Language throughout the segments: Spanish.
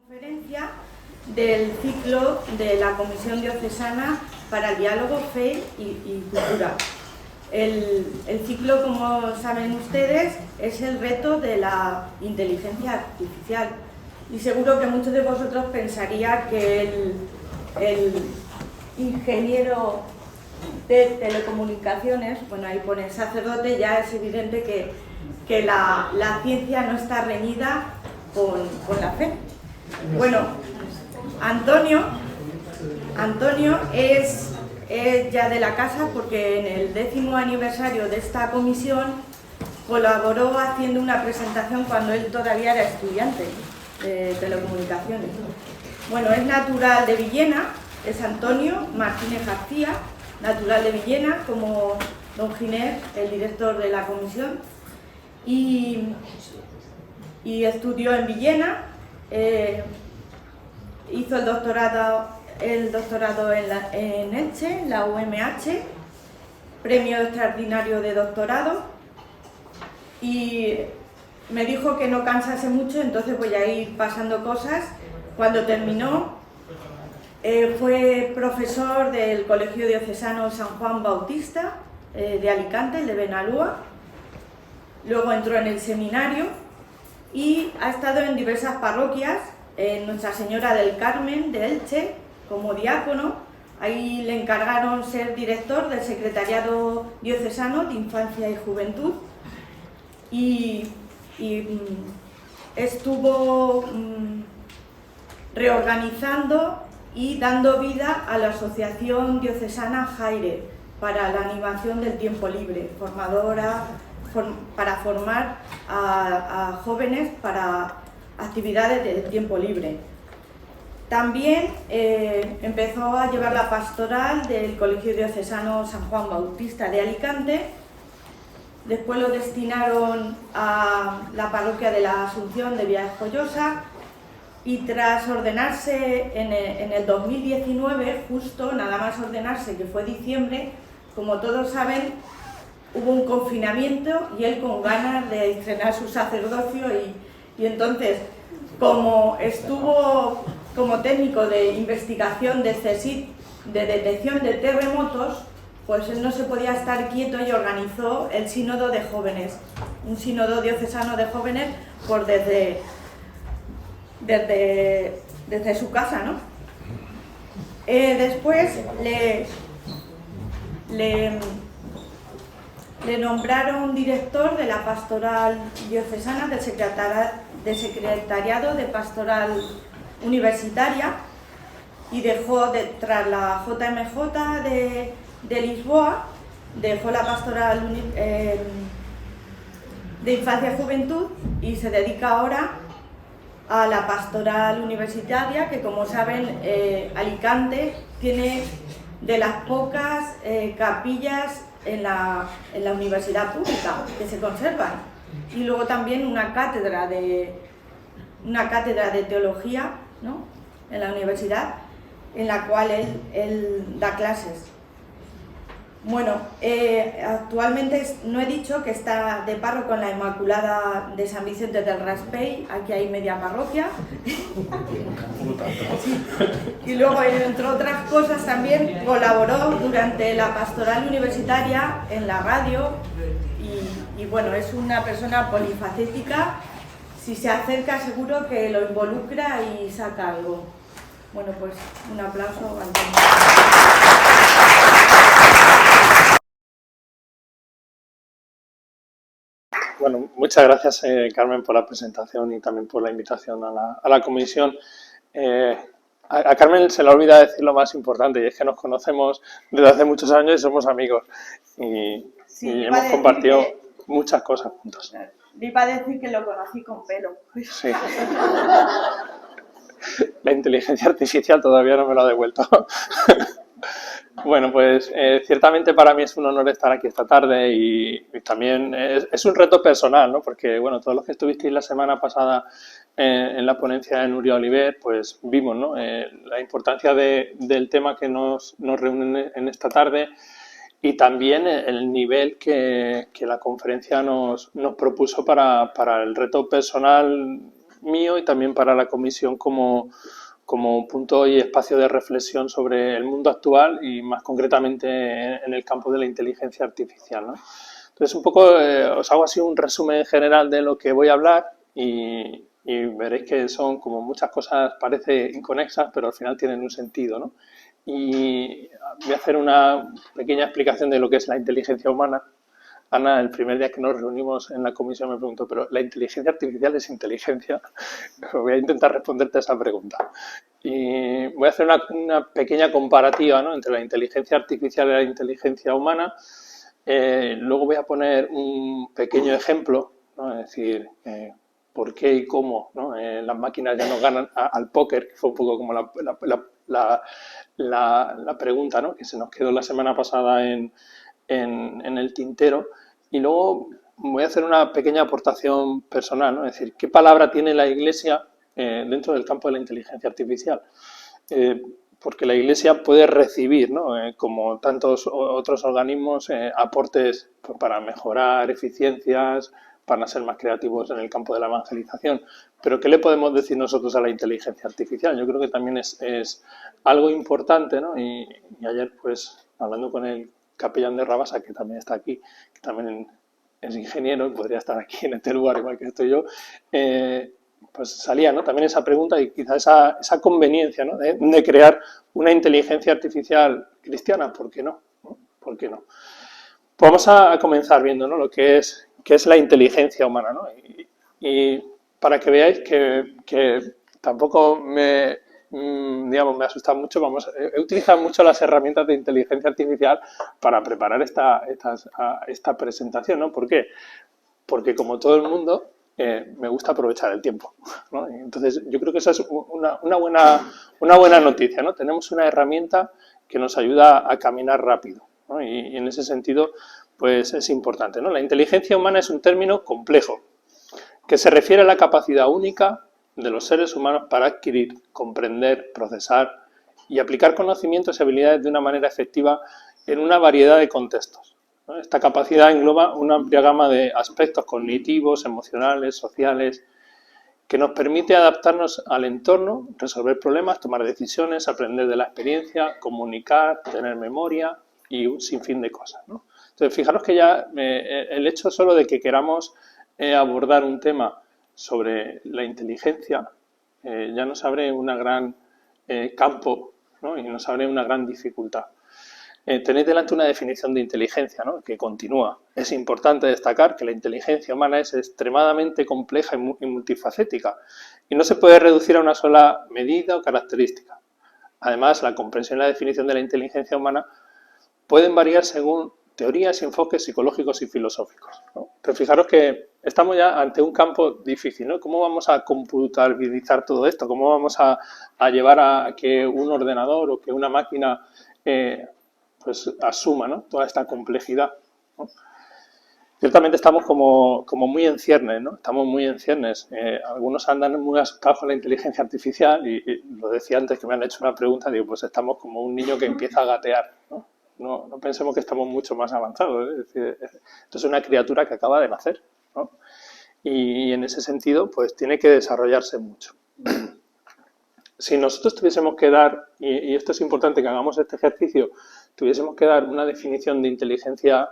Conferencia del ciclo de la Comisión Diocesana para el Diálogo, Fe y Cultura. El ciclo, como saben ustedes, es el reto de la inteligencia artificial. Y seguro que muchos de vosotros pensarían que el ingeniero de telecomunicaciones, bueno, ahí pone sacerdote, ya es evidente que la ciencia no está reñida con la fe. Bueno, Antonio es ya de la casa porque en el 10º aniversario de esta comisión colaboró haciendo una presentación cuando él todavía era estudiante de telecomunicaciones. Bueno, es natural de Villena, es Antonio Martínez García, natural de Villena, como don Ginés, el director de la comisión, y estudió en Villena. Hizo el doctorado en Elche, la UMH, premio extraordinario de doctorado, y me dijo que no cansase mucho, entonces voy a ir pasando cosas. Cuando terminó, fue profesor del Colegio Diocesano San Juan Bautista de Alicante, el de Benalúa. Luego entró en el seminario y ha estado en diversas parroquias, en Nuestra Señora del Carmen de Elche, como diácono. Ahí le encargaron ser director del Secretariado Diocesano de Infancia y Juventud y estuvo reorganizando y dando vida a la Asociación Diocesana Jaire para la animación del tiempo libre, formadora para formar a jóvenes para actividades de tiempo libre. También empezó a llevar la pastoral del Colegio Diocesano San Juan Bautista de Alicante. Después lo destinaron a la parroquia de la Asunción de Villajoyosa y tras ordenarse en el 2019, justo nada más ordenarse, que fue diciembre, como todos saben, hubo un confinamiento y él con ganas de estrenar su sacerdocio y entonces, como estuvo como técnico de investigación de CSIC, de detección de terremotos, pues él no se podía estar quieto y organizó el sínodo de jóvenes, un sínodo diocesano de jóvenes por desde su casa, ¿no? Después le nombraron director de la pastoral diocesana del secretariado de pastoral universitaria y dejó, tras la JMJ de Lisboa, dejó la pastoral de infancia y juventud y se dedica ahora a la pastoral universitaria, que como saben Alicante tiene de las pocas capillas en la universidad pública que se conservan, y luego también una cátedra de teología, ¿no?, en la universidad, en la cual él da clases. Bueno, actualmente no he dicho que está de párroco en la Inmaculada de San Vicente del Raspey, aquí hay media parroquia. Sí. Y luego, entre otras cosas, también colaboró durante la pastoral universitaria en la radio y bueno, es una persona polifacética. Si se acerca seguro que lo involucra y saca algo. Bueno, pues un aplauso a Antonio. Bueno, muchas gracias Carmen por la presentación y también por la invitación a la comisión. A Carmen se le olvida decir lo más importante, y es que nos conocemos desde hace muchos años y somos amigos y hemos compartido muchas cosas juntos. Le iba a decir que lo conocí con pelo. Sí. La inteligencia artificial todavía no me lo ha devuelto. Bueno, pues ciertamente para mí es un honor estar aquí esta tarde y también es un reto personal, ¿no? Porque, bueno, todos los que estuvisteis la semana pasada en la ponencia de Nuria Oliver, pues vimos, ¿no?, la importancia del tema que nos reúne en esta tarde y también el nivel que la conferencia nos propuso para el reto personal mío y también para la comisión como punto y espacio de reflexión sobre el mundo actual y más concretamente en el campo de la inteligencia artificial, ¿no? Entonces, un poco os hago así un resumen general de lo que voy a hablar y veréis que son como muchas cosas, parece inconexas, pero al final tienen un sentido, ¿no? Y voy a hacer una pequeña explicación de lo que es la inteligencia humana. Ana, el primer día que nos reunimos en la comisión me preguntó, ¿pero la inteligencia artificial es inteligencia? Voy a intentar responderte a esa pregunta. Y voy a hacer una pequeña comparativa, ¿no?, entre la inteligencia artificial y la inteligencia humana. Luego voy a poner un pequeño ejemplo, ¿no?, es decir, por qué y cómo, ¿no?, las máquinas ya no ganan al póker, que fue un poco como la pregunta, ¿no?, que se nos quedó la semana pasada en el tintero. Y luego voy a hacer una pequeña aportación personal, ¿no?, es decir, ¿qué palabra tiene la Iglesia dentro del campo de la inteligencia artificial? Porque la Iglesia puede recibir, ¿no?, como tantos otros organismos, aportes para mejorar eficiencias, para ser más creativos en el campo de la evangelización. Pero ¿qué le podemos decir nosotros a la inteligencia artificial? Yo creo que también es algo importante, ¿no? Y ayer, pues, hablando con el capellán de Rabasa, que también está aquí, que también es ingeniero y podría estar aquí en este lugar igual que estoy yo, pues salía, ¿no?, también esa pregunta y quizá esa conveniencia, ¿no?, de crear una inteligencia artificial cristiana. ¿Por qué no? ¿Por qué no? Pues vamos a comenzar viendo, ¿no?, lo que es la inteligencia humana, ¿no? Y para que veáis que tampoco digamos, me asusta mucho, he utilizado mucho las herramientas de inteligencia artificial para preparar esta presentación, ¿no? ¿Por qué? Porque como todo el mundo, me gusta aprovechar el tiempo, ¿no? Entonces, yo creo que esa es una buena noticia, ¿no? Tenemos una herramienta que nos ayuda a caminar rápido, ¿no? Y en ese sentido, pues es importante, ¿no? La inteligencia humana es un término complejo que se refiere a la capacidad única de los seres humanos para adquirir, comprender, procesar y aplicar conocimientos y habilidades de una manera efectiva en una variedad de contextos. Esta capacidad engloba una amplia gama de aspectos cognitivos, emocionales, sociales, que nos permite adaptarnos al entorno, resolver problemas, tomar decisiones, aprender de la experiencia, comunicar, tener memoria y un sinfín de cosas, ¿no? Entonces, fijaros que ya el hecho solo de que queramos abordar un tema sobre la inteligencia ya nos abre un gran campo, ¿no?, y nos abre una gran dificultad. Tenéis delante una definición de inteligencia, ¿no?, que continúa. Es importante destacar que la inteligencia humana es extremadamente compleja y multifacética y no se puede reducir a una sola medida o característica. Además, la comprensión y la definición de la inteligencia humana pueden variar según teorías y enfoques psicológicos y filosóficos, ¿no? Pero fijaros que estamos ya ante un campo difícil, ¿no? ¿Cómo vamos a computabilizar todo esto? ¿Cómo vamos a llevar a que un ordenador o que una máquina pues asuma, ¿no?, toda esta complejidad, ¿no? Ciertamente estamos como muy en ciernes, ¿no? Estamos muy en ciernes. Algunos andan muy asustados con la inteligencia artificial y lo decía antes que me han hecho una pregunta, digo, pues estamos como un niño que empieza a gatear, ¿no? No pensemos que estamos mucho más avanzados, ¿eh? Es decir, esto es una criatura que acaba de nacer, ¿no? Y en ese sentido, pues tiene que desarrollarse mucho. Si nosotros tuviésemos que dar, y esto es importante que hagamos este ejercicio, tuviésemos que dar una definición de inteligencia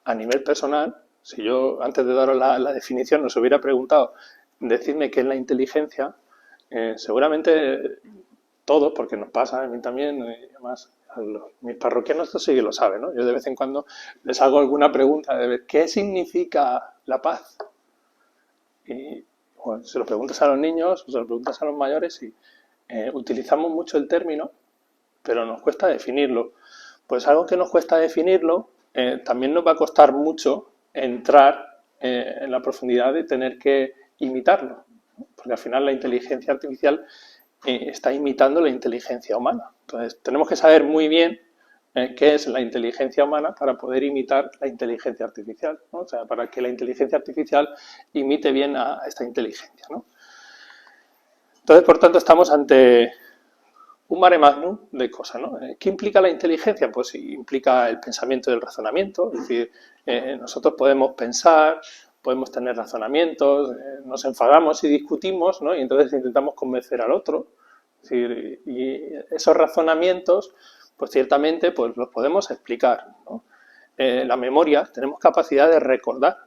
a nivel personal, si yo antes de daros la definición os hubiera preguntado, decidme qué es la inteligencia, seguramente todos, porque nos pasa a mí también, y además mis parroquianos esto sí que lo saben, ¿no? Yo de vez en cuando les hago alguna pregunta de ver, ¿qué significa la paz? Y bueno, se lo preguntas a los niños o se lo preguntas a los mayores y utilizamos mucho el término, pero nos cuesta definirlo. Pues algo que nos cuesta definirlo, también nos va a costar mucho entrar en la profundidad de tener que imitarlo, ¿no? Porque al final la inteligencia artificial está imitando la inteligencia humana. Entonces, tenemos que saber muy bien qué es la inteligencia humana para poder imitar la inteligencia artificial, ¿no? O sea, para que la inteligencia artificial imite bien a esta inteligencia, ¿no? Entonces, por tanto, estamos ante un mare magnum de cosas, ¿no? ¿Qué implica la inteligencia? Pues implica el pensamiento y el razonamiento, es decir, nosotros podemos pensar, podemos tener razonamientos, nos enfadamos y discutimos, ¿no? Y entonces intentamos convencer al otro. Es decir, y esos razonamientos, pues ciertamente pues los podemos explicar, ¿no? La memoria, tenemos capacidad de recordar.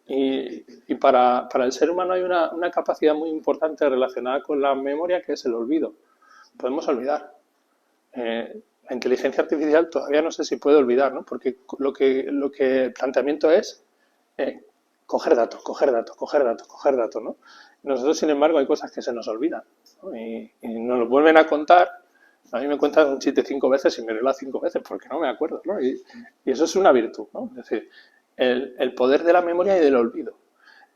Y para el ser humano hay una capacidad muy importante relacionada con la memoria, que es el olvido. Podemos olvidar. La inteligencia artificial todavía no sé si puede olvidar, ¿no? Porque lo que el planteamiento es coger datos, coger datos, coger datos, coger datos, ¿no? Nosotros, sin embargo, hay cosas que se nos olvidan, ¿no? Y nos lo vuelven a contar. A mí me cuentan un chiste 5 veces y me lo 5 veces porque no me acuerdo, ¿no? Y eso es una virtud, ¿no? Es decir, el poder de la memoria y del olvido.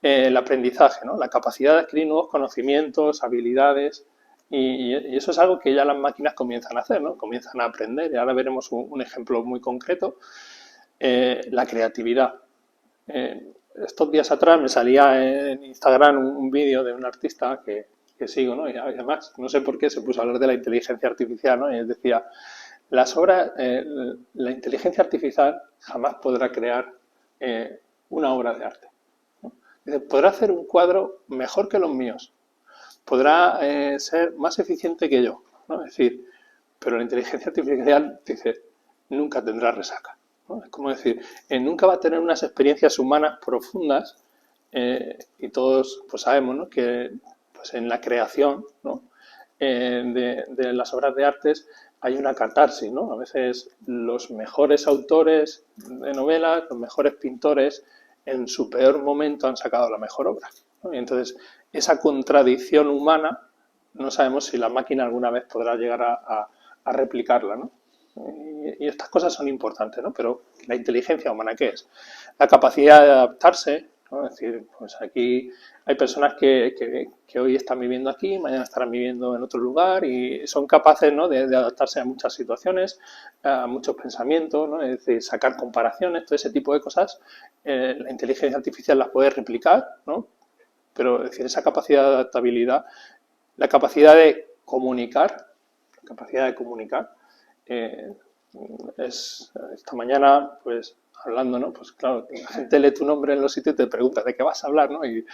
El aprendizaje, ¿no? La capacidad de adquirir nuevos conocimientos, habilidades, y eso es algo que ya las máquinas comienzan a hacer, ¿no? Comienzan a aprender, y ahora veremos un ejemplo muy concreto. La creatividad. Estos días atrás me salía en Instagram un vídeo de un artista que sigo, ¿no? Y además, no sé por qué se puso a hablar de la inteligencia artificial, ¿no? Y él decía, la inteligencia artificial jamás podrá crear una obra de arte, ¿no? Dice, podrá hacer un cuadro mejor que los míos, podrá ser más eficiente que yo, ¿no? Es decir, pero la inteligencia artificial, dice, nunca tendrá resaca, ¿no? Es como decir, nunca va a tener unas experiencias humanas profundas, y todos pues sabemos, ¿no?, que pues en la creación, ¿no?, de las obras de artes hay una catarsis, ¿no? A veces los mejores autores de novelas, los mejores pintores, en su peor momento han sacado la mejor obra, ¿no? Y entonces esa contradicción humana no sabemos si la máquina alguna vez podrá llegar a replicarla, ¿no? Y estas cosas son importantes, ¿no? Pero la inteligencia humana, ¿qué es? La capacidad de adaptarse, ¿no? Es decir, pues aquí hay personas que hoy están viviendo aquí, mañana estarán viviendo en otro lugar y son capaces, ¿no?, de adaptarse a muchas situaciones, a muchos pensamientos, ¿no? Es decir, sacar comparaciones, todo ese tipo de cosas. La inteligencia artificial las puede replicar, ¿no? Pero es decir, esa capacidad de adaptabilidad, la capacidad de comunicar, esta mañana, pues, hablando, ¿no? Pues claro, la gente lee tu nombre en los sitios y te pregunta de qué vas a hablar, ¿no? Y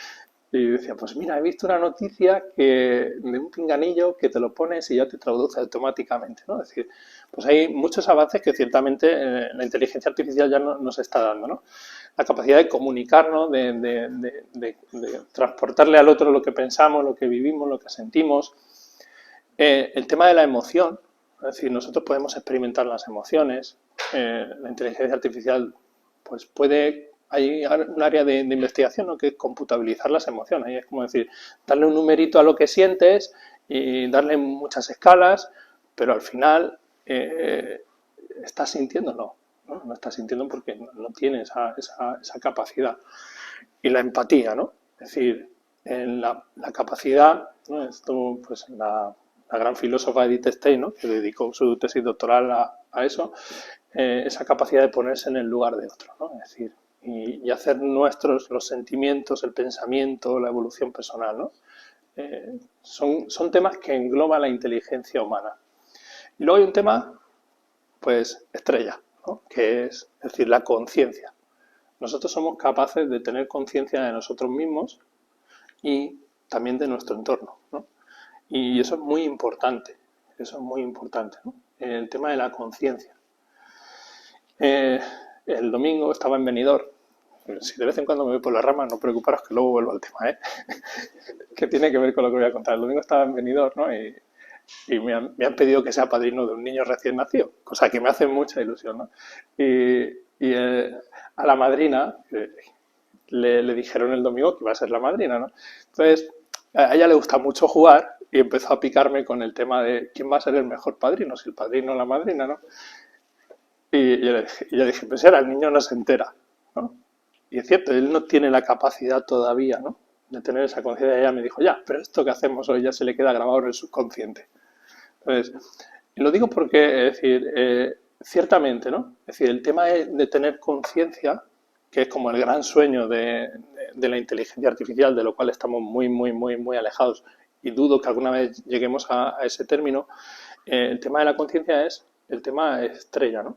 decía, pues mira, he visto una noticia de un pinganillo que te lo pones y ya te traduce automáticamente, ¿no? Es decir, pues hay muchos avances que ciertamente la inteligencia artificial ya nos está dando, ¿no? La capacidad de comunicarnos, de transportarle al otro lo que pensamos, lo que vivimos, lo que sentimos. El tema de la emoción, es decir, nosotros podemos experimentar las emociones. La inteligencia artificial pues hay un área de investigación, ¿no?, que es computabilizar las emociones. Ahí es como decir, darle un numerito a lo que sientes y darle muchas escalas, pero al final estás sintiendo, no estás sintiendo porque no tienes esa capacidad. Y la empatía, ¿no? Es decir, en la capacidad, ¿no? Esto, pues la gran filósofa Edith Stein, ¿no?, que dedicó su tesis doctoral a eso, esa capacidad de ponerse en el lugar de otro, ¿no? Es decir, y hacer nuestros los sentimientos, el pensamiento, la evolución personal, ¿no? Son temas que engloba la inteligencia humana. Y luego hay un tema, pues, estrella, ¿no?, que es decir, la conciencia. Nosotros somos capaces de tener conciencia de nosotros mismos y también de nuestro entorno, ¿no? Y eso es muy importante, ¿no? El tema de la conciencia. El domingo estaba en Benidorm. Si de vez en cuando me voy por las ramas, no preocuparos que luego vuelvo al tema, que tiene que ver con lo que voy a contar. El domingo estaba en Benidorm, ¿no? Y me han pedido que sea padrino de un niño recién nacido, cosa que me hace mucha ilusión, ¿no? Y a la madrina le dijeron el domingo que iba a ser la madrina, ¿no? Entonces, a ella le gusta mucho jugar y empezó a picarme con el tema de quién va a ser el mejor padrino, si el padrino o la madrina, ¿no? Y yo le dije, pues ahora el niño no se entera, ¿no? Y es cierto, él no tiene la capacidad todavía, ¿no?, de tener esa conciencia. Ella me dijo, ya, pero esto que hacemos hoy ya se le queda grabado en el subconsciente. Entonces, y lo digo porque, es decir, ciertamente, ¿no? Es decir, el tema de tener conciencia, que es como el gran sueño de la inteligencia artificial, de lo cual estamos muy, muy, muy, muy alejados, y dudo que alguna vez lleguemos a ese término. El tema de la conciencia es el tema estrella, ¿no?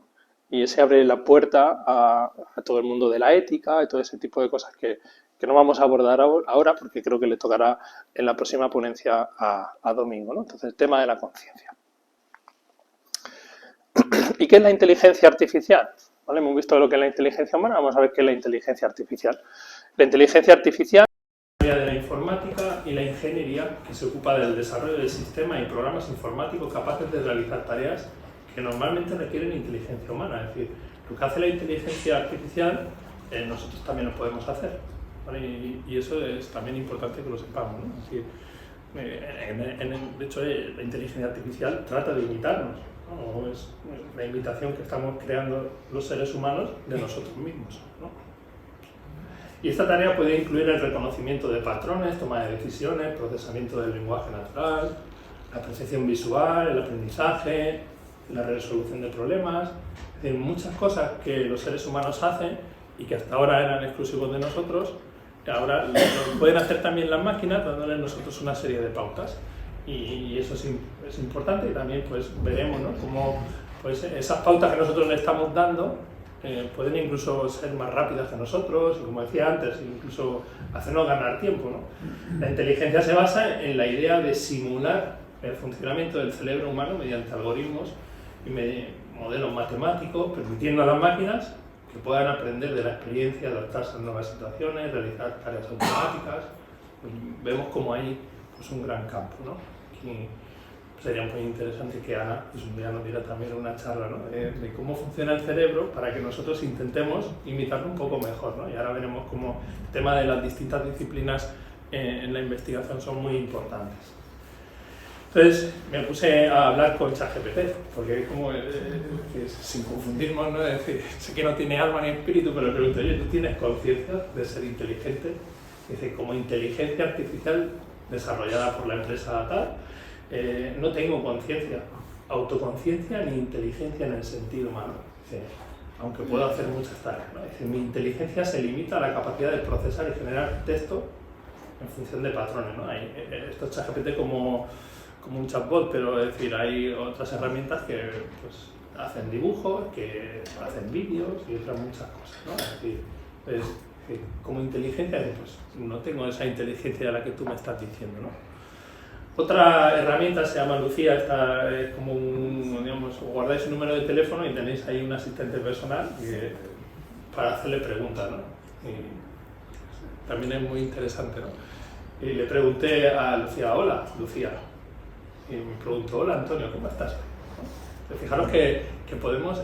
Y ese abre la puerta a todo el mundo de la ética y todo ese tipo de cosas que que no vamos a abordar ahora porque creo que le tocará en la próxima ponencia a Domingo, ¿no? Entonces, el tema de la conciencia. ¿Y qué es la inteligencia artificial? ¿Vale? Hemos visto lo que es la inteligencia humana, vamos a ver qué es la inteligencia artificial. La inteligencia artificial es la área de la informática y la ingeniería que se ocupa del desarrollo de sistemas y programas informáticos capaces de realizar tareas que normalmente requieren inteligencia humana. Es decir, lo que hace la inteligencia artificial, nosotros también lo podemos hacer, ¿vale? Y eso es también importante que lo sepamos, ¿no? Es decir, de hecho, la inteligencia artificial trata de imitarnos, ¿no? Es la imitación que estamos creando los seres humanos de nosotros mismos, ¿no? Y esta tarea puede incluir el reconocimiento de patrones, toma de decisiones, procesamiento del lenguaje natural, la percepción visual, el aprendizaje, la resolución de problemas, es decir, muchas cosas que los seres humanos hacen y que hasta ahora eran exclusivos de nosotros, que ahora lo pueden hacer también las máquinas dándoles nosotros una serie de pautas. Y eso es importante, y también pues veremos, ¿no?, cómo pues, esas pautas que nosotros le estamos dando pueden incluso ser más rápidas que nosotros, y como decía antes, incluso hacernos ganar tiempo, ¿no? La inteligencia se basa en la idea de simular el funcionamiento del cerebro humano mediante algoritmos y modelos matemáticos, permitiendo a las máquinas que puedan aprender de la experiencia, adaptarse a nuevas situaciones, realizar tareas automáticas. Pues vemos como hay pues, un gran campo, ¿no? Y sería muy interesante que Ana pues, un día nos diera también una charla, ¿no?, de cómo funciona el cerebro para que nosotros intentemos imitarlo un poco mejor, ¿no? Y ahora veremos cómo el tema de las distintas disciplinas en la investigación son muy importantes. Entonces me puse a hablar con ChatGPT, porque como, sin confundirnos, ¿no?, es decir, sé que no tiene alma ni espíritu, pero le pregunto, oye, ¿tú tienes conciencia de ser inteligente? Dice, como inteligencia artificial desarrollada por la empresa tal, no tengo conciencia, autoconciencia ni inteligencia en el sentido humano. Dice, aunque puedo hacer muchas tareas, ¿no? Dice, mi inteligencia se limita a la capacidad de procesar y generar texto en función de patrones, ¿no? Esto es ChatGPT como un chatbot, pero es decir, hay otras herramientas que pues, hacen dibujos, que hacen vídeos y otras muchas cosas, ¿no? Es decir, como inteligencia, pues no tengo esa inteligencia de la que tú me estás diciendo, ¿no? Otra herramienta se llama Lucía, esta es como digamos, guardáis un número de teléfono y tenéis ahí un asistente personal para hacerle preguntas, ¿no? Y también es muy interesante, ¿no? Y le pregunté a Lucía, hola, Lucía. Y me preguntó, hola Antonio, ¿cómo estás? ¿No? Fijaros que podemos,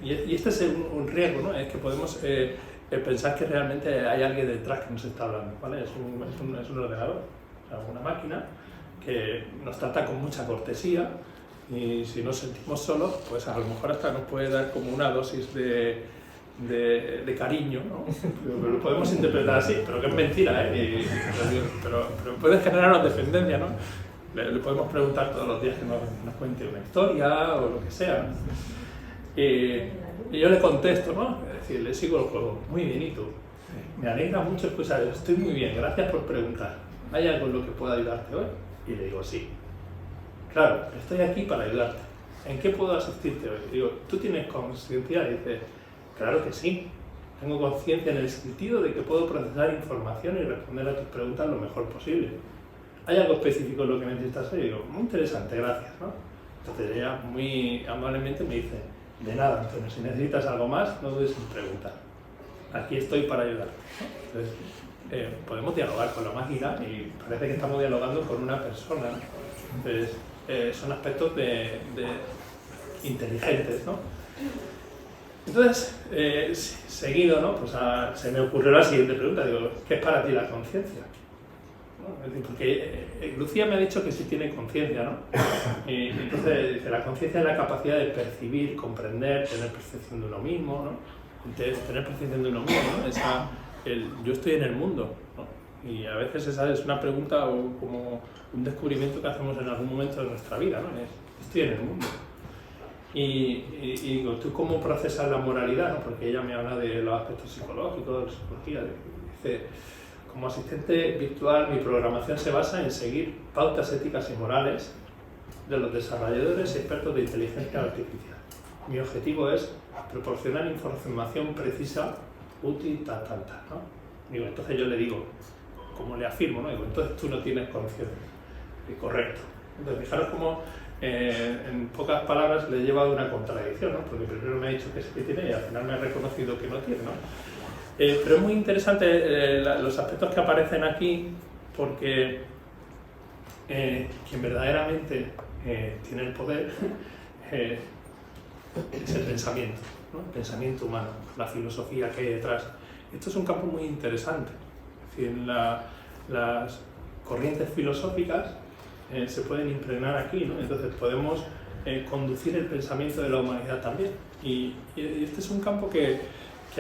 y este es un riesgo, ¿no? Es que podemos pensar que realmente hay alguien detrás que nos está hablando, ¿vale? Es un ordenador, o sea, una máquina que nos trata con mucha cortesía, y si nos sentimos solos, pues a lo mejor hasta nos puede dar como una dosis de cariño, ¿no? Lo podemos interpretar así, pero que es mentira, ¿eh? Pero puede generarnos dependencia, ¿no? Le podemos preguntar todos los días que nos cuente una historia o lo que sea. Y yo le contesto, ¿no? Es decir, le sigo el juego. Muy bien, ¿y tú? Me alegra mucho escuchar eso. Estoy muy bien, gracias por preguntar. ¿Hay algo en lo que pueda ayudarte hoy? Y le digo, sí. Claro, estoy aquí para ayudarte. ¿En qué puedo asistirte hoy? Digo, ¿tú tienes conciencia? Y dice, claro que sí. Tengo conciencia en el sentido de que puedo procesar información y responder a tus preguntas lo mejor posible. ¿Hay algo específico en lo que necesitas hoy? Y digo, muy interesante, gracias, ¿no? Entonces ella muy amablemente me dice, de nada, Antonio, si necesitas algo más, no dudes en preguntar. Aquí estoy para ayudarte, ¿no? Entonces, podemos dialogar con la máquina y parece que estamos dialogando con una persona. Entonces, son aspectos de inteligentes, ¿no? Entonces, seguido, ¿no? Pues se me ocurrió la siguiente pregunta, digo, ¿qué es para ti la conciencia? ¿No? Es decir, porque Lucía me ha dicho que sí tiene conciencia, ¿no? Y entonces dice, la conciencia es la capacidad de percibir, comprender, tener percepción de uno mismo, ¿no? Tener percepción de uno mismo, ¿no? Yo estoy en el mundo, ¿no? Y a veces esa es una pregunta o como un descubrimiento que hacemos en algún momento de nuestra vida, ¿no? Estoy en el mundo. Y digo, ¿tú cómo procesas la moralidad? ¿No? Porque ella me habla de los aspectos psicológicos, de psicología. Dice, como asistente virtual, mi programación se basa en seguir pautas éticas y morales de los desarrolladores y expertos de inteligencia artificial. Mi objetivo es proporcionar información precisa, útil, ¿no? Digo, entonces yo le digo, como le afirmo, ¿no? Digo, entonces tú no tienes conciencia. Correcto. Entonces, fijaros cómo en pocas palabras le he llevado una contradicción, ¿no? Porque primero me ha dicho que sí que tiene y al final me ha reconocido que no tiene, ¿no? Pero es muy interesante los aspectos que aparecen aquí, porque quien verdaderamente tiene el poder es el pensamiento, ¿no? El pensamiento humano, la filosofía que hay detrás. Esto es un campo muy interesante. Es decir, las corrientes filosóficas se pueden impregnar aquí, ¿no? Entonces podemos conducir el pensamiento de la humanidad también. Y este es un campo que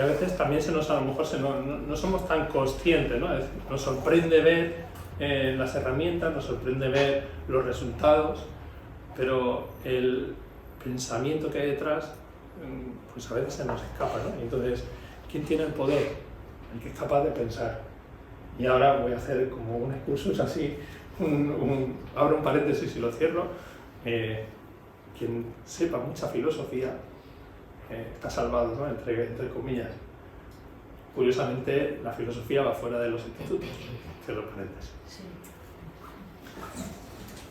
a veces también a lo mejor no somos tan conscientes, ¿no? Es decir, nos sorprende ver las herramientas, nos sorprende ver los resultados, pero el pensamiento que hay detrás, pues a veces se nos escapa, ¿no? Entonces, ¿quién tiene el poder? El que es capaz de pensar. Y ahora voy a hacer como un excursus así, abro un paréntesis y lo cierro. Quien sepa mucha filosofía está salvado, ¿no? entre comillas. Curiosamente, la filosofía va fuera de los institutos. Cierro paréntesis. Sí.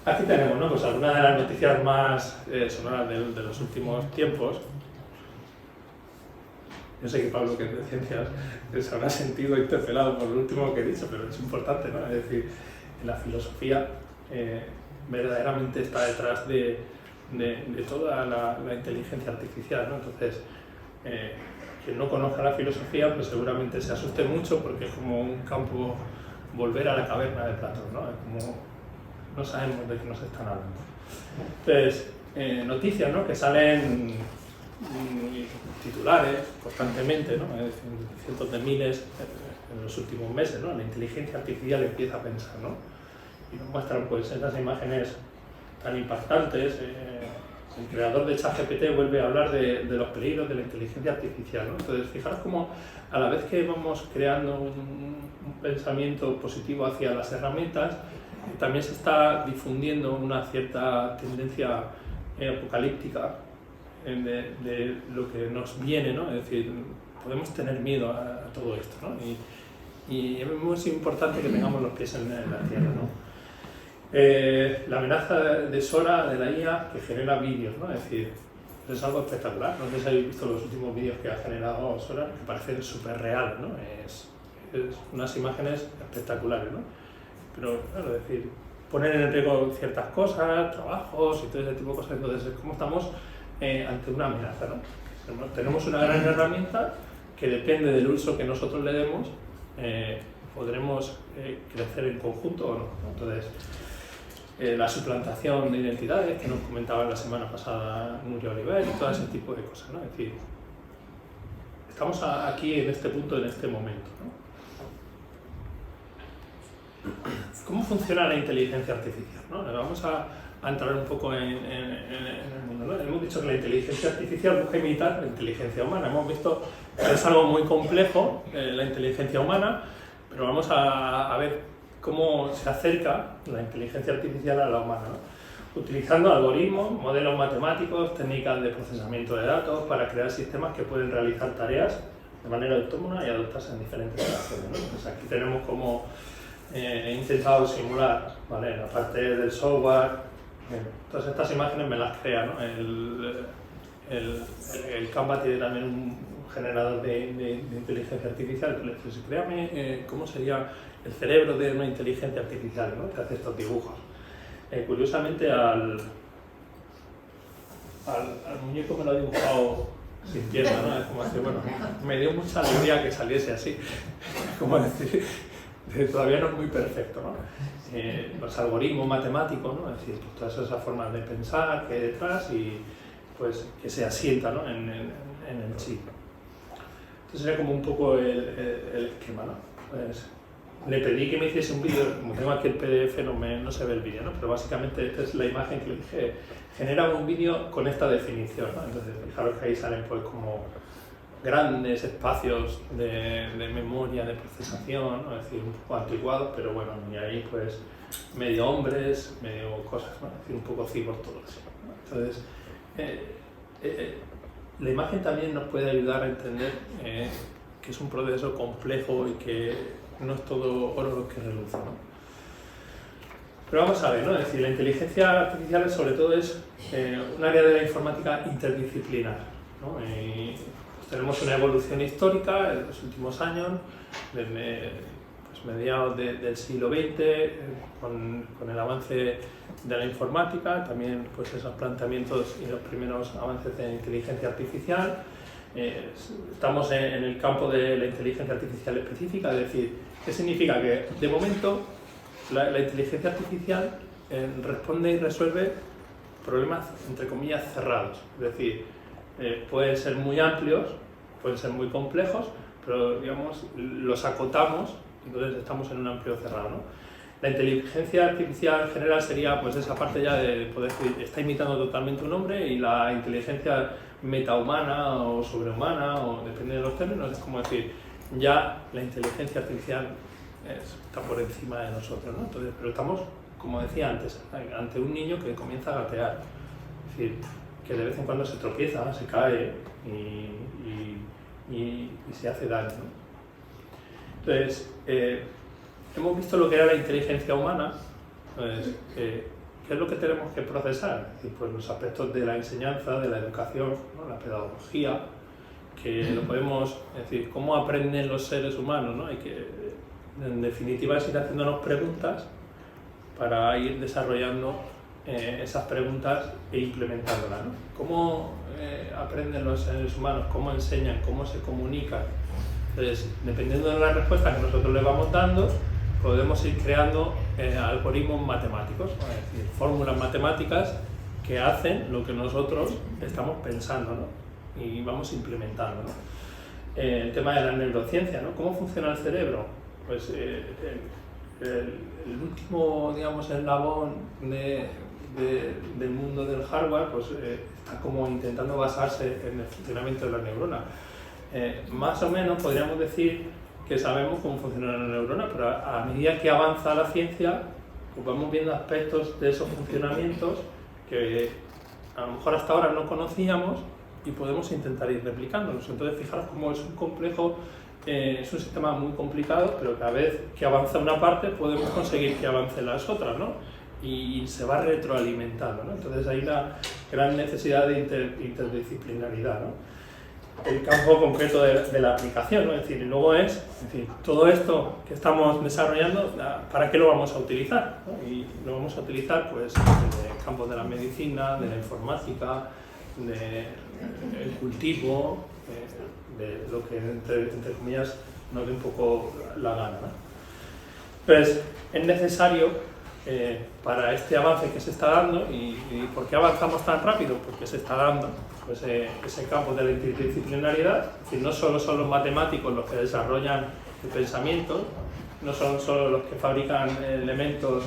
Aquí tenemos, ¿no? Pues algunas de las noticias más sonoras de los últimos tiempos. Yo sé que Pablo, que es de ciencias, se habrá sentido interpelado por lo último que he dicho, pero es importante, ¿no? Es decir, la filosofía verdaderamente está detrás de toda la inteligencia artificial, ¿no? Entonces, quien no conozca la filosofía, pues seguramente se asuste mucho porque es como un campo, volver a la caverna de Platón, ¿no? Es como, no sabemos de qué nos están hablando. Entonces, noticias, ¿no? Que salen titulares constantemente, ¿no? Es decir, cientos de miles en los últimos meses, ¿no? La inteligencia artificial empieza a pensar, ¿no? Y nos muestran pues esas imágenes tan impactantes. El creador de ChatGPT vuelve a hablar de los peligros de la inteligencia artificial, ¿no? Entonces, fijaros cómo a la vez que vamos creando un pensamiento positivo hacia las herramientas, también se está difundiendo una cierta tendencia apocalíptica de lo que nos viene, ¿no? Es decir, podemos tener miedo a todo esto, ¿no? Y es muy importante que tengamos los pies en la tierra, ¿no? La amenaza de Sora, de la IA, que genera vídeos, ¿no? Es decir, es algo espectacular. No sé si habéis visto los últimos vídeos que ha generado Sora, que parecen súper reales, ¿no? Es unas imágenes espectaculares, ¿no? Pero, claro, es decir, poner en riesgo ciertas cosas, trabajos y todo ese tipo de cosas. Entonces, es como estamos ante una amenaza, ¿no? Tenemos una gran herramienta que depende del uso que nosotros le demos, podremos crecer en conjunto o no. Entonces, la suplantación de identidades que nos comentaba la semana pasada Nuria Oliver y todo ese tipo de cosas, ¿no? Es decir, estamos aquí en este punto, en este momento, ¿no? ¿Cómo funciona la inteligencia artificial, ¿no? Vamos a entrar un poco en el mundo, ¿no? Hemos dicho que la inteligencia artificial busca imitar la inteligencia humana. Hemos visto que es algo muy complejo, la inteligencia humana, pero vamos a ver cómo se acerca la inteligencia artificial a la humana, ¿no? Utilizando algoritmos, modelos matemáticos, técnicas de procesamiento de datos para crear sistemas que pueden realizar tareas de manera autónoma y adaptarse en diferentes situaciones, ¿no? Pues aquí tenemos como he intentado simular, ¿vale? La parte del software, todas estas imágenes me las crea, ¿no? El Canva tiene también un generador de inteligencia artificial que le dice, créame cómo sería el cerebro de una inteligencia artificial, ¿no? Que hace estos dibujos. Curiosamente al muñeco me lo ha dibujado sin pierna, ¿no? Es como decir, bueno, me dio mucha alegría que saliese así, como decir, todavía no es muy perfecto, ¿no? Los algoritmos matemáticos, ¿no? Es decir, pues, todas esas formas de pensar que hay detrás y pues que se asienta, ¿no? en el chip. Entonces sería como un poco el esquema, ¿no? Pues, le pedí que me hiciese un vídeo, como tengo aquí el PDF no se ve el vídeo, ¿no? Pero básicamente esta es la imagen que le dije, genera un vídeo con esta definición, ¿no? Entonces fijaros que ahí salen pues como grandes espacios de memoria, de procesación, ¿no? Es decir, un poco anticuados, pero bueno, y ahí pues medio hombres, medio cosas, ¿no? Es decir, un poco cibortodos, ¿no? Entonces, la imagen también nos puede ayudar a entender es un proceso complejo y que no es todo oro lo que reluce, ¿no? Pero vamos a ver, ¿no? Es decir, la inteligencia artificial sobre todo es un área de la informática interdisciplinar, ¿no? Pues tenemos una evolución histórica en los últimos años, desde pues, mediados del siglo XX, con el avance de la informática, también pues, esos planteamientos y los primeros avances de inteligencia artificial. Estamos en el campo de la inteligencia artificial específica, es decir, ¿qué significa? Que de momento la inteligencia artificial responde y resuelve problemas, entre comillas, cerrados. Es decir, pueden ser muy amplios, pueden ser muy complejos, pero digamos, los acotamos, entonces estamos en un amplio cerrado, ¿no? La inteligencia artificial general sería pues esa parte ya de poder decir, está imitando totalmente un hombre, y la inteligencia metahumana o sobrehumana, o depende de los términos, es como decir, ya la inteligencia artificial está por encima de nosotros, ¿no? Entonces, pero estamos, como decía antes, ante un niño que comienza a gatear, es decir, que de vez en cuando se tropieza, se cae y se hace daño, ¿no? Entonces, hemos visto lo que era la inteligencia humana, pues, ¿qué es lo que tenemos que procesar? Es decir, pues los aspectos de la enseñanza, de la educación, ¿no? La pedagogía, que lo podemos, es decir, cómo aprenden los seres humanos, ¿no? Hay que, en definitiva, es ir haciéndonos preguntas para ir desarrollando esas preguntas e implementándolas, ¿no? ¿Cómo aprenden los seres humanos? ¿Cómo enseñan? ¿Cómo se comunican? Entonces, dependiendo de la respuesta que nosotros le vamos dando, podemos ir creando algoritmos matemáticos, es decir, fórmulas matemáticas que hacen lo que nosotros estamos pensando, ¿no? Y vamos implementando, ¿no? El tema de la neurociencia, ¿no? ¿Cómo funciona el cerebro? Pues el último, digamos, eslabón del mundo del hardware, pues está como intentando basarse en el funcionamiento de la neurona. Más o menos podríamos decir que sabemos cómo funciona la neurona, pero a medida que avanza la ciencia, pues vamos viendo aspectos de esos funcionamientos que a lo mejor hasta ahora no conocíamos y podemos intentar ir replicándolos. Entonces, fijaros cómo es un complejo, es un sistema muy complicado, pero cada vez que avanza una parte podemos conseguir que avancen las otras, ¿no? Y se va retroalimentando, ¿no? Entonces hay una gran necesidad de interdisciplinaridad, ¿no? El campo concreto de la aplicación, ¿no? Es decir, y luego es decir, todo esto que estamos desarrollando, ¿para qué lo vamos a utilizar? ¿No? Y lo vamos a utilizar pues, en el campo de la medicina, de la informática, del cultivo, de lo que entre comillas nos dé un poco la gana, ¿no? Entonces, es necesario para este avance que se está dando, y ¿por qué avanzamos tan rápido? Porque se está dando pues, ese campo de la interdisciplinaridad, es decir, no solo son los matemáticos los que desarrollan el pensamiento, no son solo los que fabrican elementos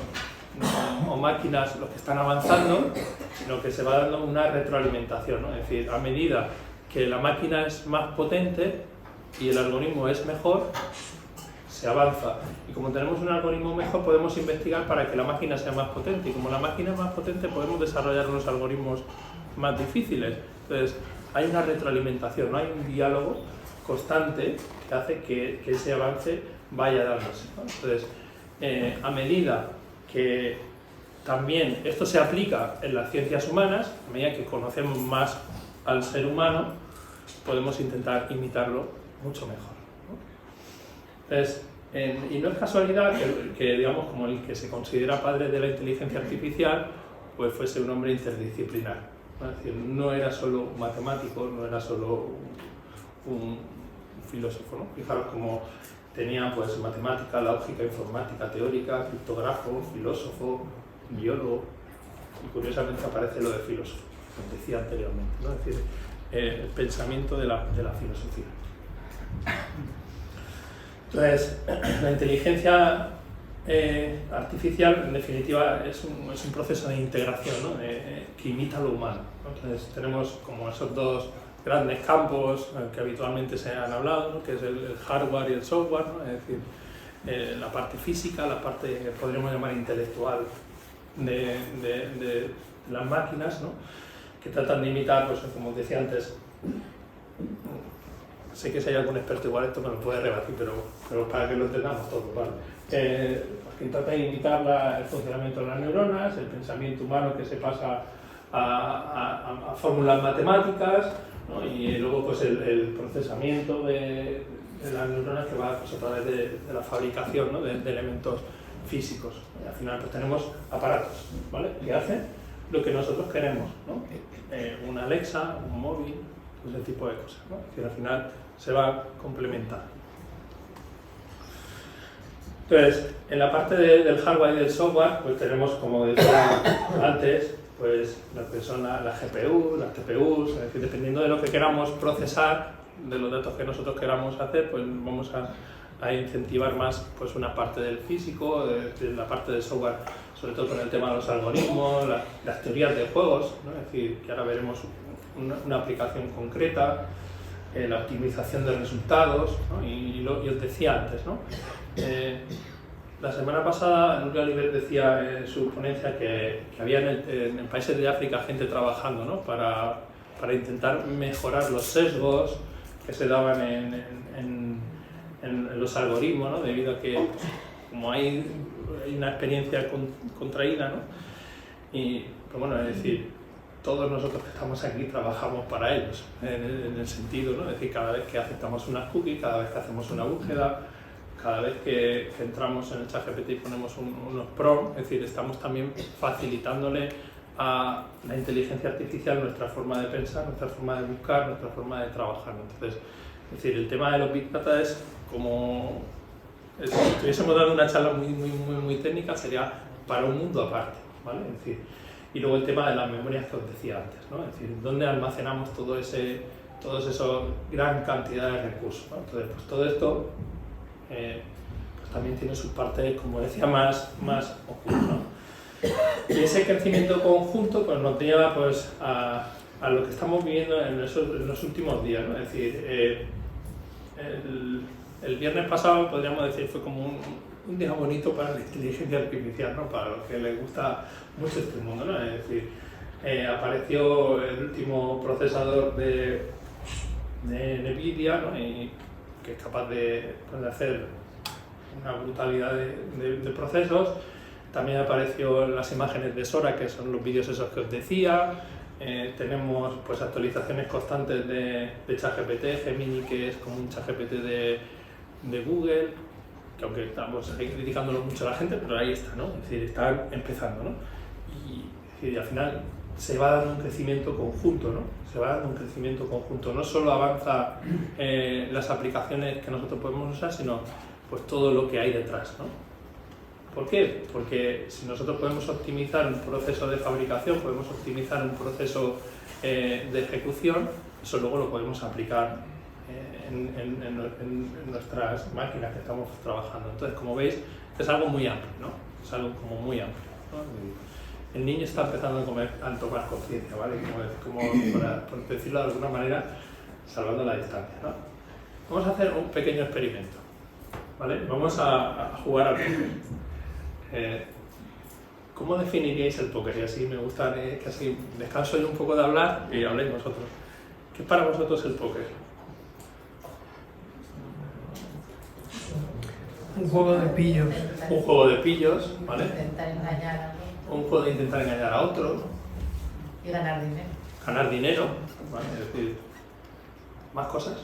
o máquinas los que están avanzando, sino que se va dando una retroalimentación, ¿no? Es decir, a medida que la máquina es más potente y el algoritmo es mejor, se avanza. Y como tenemos un algoritmo mejor, podemos investigar para que la máquina sea más potente. Y como la máquina es más potente, podemos desarrollar unos algoritmos más difíciles. Entonces, hay una retroalimentación, ¿no? Hay un diálogo constante que hace que ese avance vaya dándose, ¿no? Entonces, a medida que también esto se aplica en las ciencias humanas, a medida que conocemos más al ser humano, podemos intentar imitarlo mucho mejor, ¿no? Entonces, y no es casualidad que, digamos, como el que se considera padre de la inteligencia artificial, pues fuese un hombre interdisciplinar, ¿no? Es decir, no era solo un matemático, no era solo un filósofo, ¿no? Fijaros cómo tenía pues matemática, lógica, informática, teórica, criptógrafo, filósofo, biólogo, y curiosamente aparece lo de filósofo, como decía anteriormente, ¿no? Es decir, el pensamiento de la filosofía. Entonces, la inteligencia artificial, en definitiva, es un proceso de integración, ¿no? Que imita lo humano, ¿no? Entonces, tenemos como esos dos grandes campos que habitualmente se han hablado, ¿no? Que es el hardware y el software, ¿no? Es decir, la parte física, la parte que podríamos llamar intelectual de las máquinas, ¿no? Que tratan de imitar, pues, como os decía antes, sé que si hay algún experto igual esto me lo puede rebatir, pero para que lo entendamos todos, ¿vale? Que intenta imitar el funcionamiento de las neuronas, el pensamiento humano que se pasa a fórmulas matemáticas, ¿no? Y luego pues el procesamiento de las neuronas que va pues, a través de la fabricación, ¿no? de elementos físicos. Y al final pues tenemos aparatos, ¿vale? Que hacen lo que nosotros queremos, ¿no? Una Alexa, un móvil, ese tipo de cosas, ¿no? Que al final se va complementando. Entonces, en la parte del hardware y del software, pues tenemos, como decía antes, pues lo que son las GPU, las TPUs, es decir, dependiendo de lo que queramos procesar, de los datos que nosotros queramos hacer, pues vamos a incentivar más pues una parte del físico, de la parte del software, sobre todo con el tema de los algoritmos, las teorías de juegos, ¿no? Es decir, que ahora veremos una aplicación concreta, la optimización de resultados, ¿no? Y os decía antes, ¿no? La semana pasada Nuria Oliver decía en su ponencia que había en países de África gente trabajando, ¿no? para intentar mejorar los sesgos que se daban en los algoritmos, ¿no? Debido a que pues, como hay una experiencia contraída, ¿no? Y pues bueno, es decir, todos nosotros que estamos aquí trabajamos para ellos, en el sentido, ¿no? Es decir, cada vez que aceptamos una cookie, cada vez que hacemos una búsqueda, cada vez que entramos en el ChatGPT y ponemos unos prompts, es decir, estamos también facilitándole a la inteligencia artificial nuestra forma de pensar, nuestra forma de buscar, nuestra forma de trabajar. Entonces, es decir, el tema de los Big Data es como... Si estuviésemos dando una charla muy técnica, sería para un mundo aparte, ¿vale? Es decir, y luego el tema de las memorias que os decía antes, ¿no? Es decir, ¿dónde almacenamos todos esos gran cantidad de recursos, ¿no? Entonces, pues todo esto pues también tiene su parte, como decía, más oculta, ¿no? Y ese crecimiento conjunto pues, nos lleva pues, a lo que estamos viviendo en los últimos días, ¿no? Es decir, el viernes pasado, podríamos decir, fue como un día bonito para la inteligencia artificial, ¿no? Para los que les gusta mucho este mundo, ¿no? Es decir, apareció el último procesador de NVIDIA, ¿no? Y que es capaz de hacer una brutalidad de procesos. También apareció las imágenes de Sora, que son los vídeos esos que os decía. Tenemos pues, actualizaciones constantes de ChatGPT, Gemini, que es como un ChatGPT de Google, que aunque estamos ahí criticándolo mucho a la gente, pero ahí está, ¿no? Es decir, están empezando, ¿no? Y al final se va dando un crecimiento conjunto, ¿no? Se va dando un crecimiento conjunto. No solo avanza las aplicaciones que nosotros podemos usar, sino pues todo lo que hay detrás, ¿no? ¿Por qué? Porque si nosotros podemos optimizar un proceso de fabricación, podemos optimizar un proceso de ejecución, eso luego lo podemos aplicar en nuestras máquinas que estamos trabajando. Entonces, como veis, es algo muy amplio, ¿no? Es algo como muy amplio, ¿no? El niño está empezando a tomar conciencia, ¿vale? Como por decirlo de alguna manera, salvando la distancia, ¿no? Vamos a hacer un pequeño experimento, ¿vale? Vamos a jugar al póker. ¿Cómo definiríais el póker? Y así me gusta que así descanso yo un poco de hablar y habléis vosotros. ¿Qué es para vosotros el póker? Un juego de pillos. Un juego de pillos, ¿vale? Intentar engañar a otro. Un juego de intentar engañar a otro. Y ganar dinero. Ganar dinero, ¿vale? Es decir, ¿más cosas?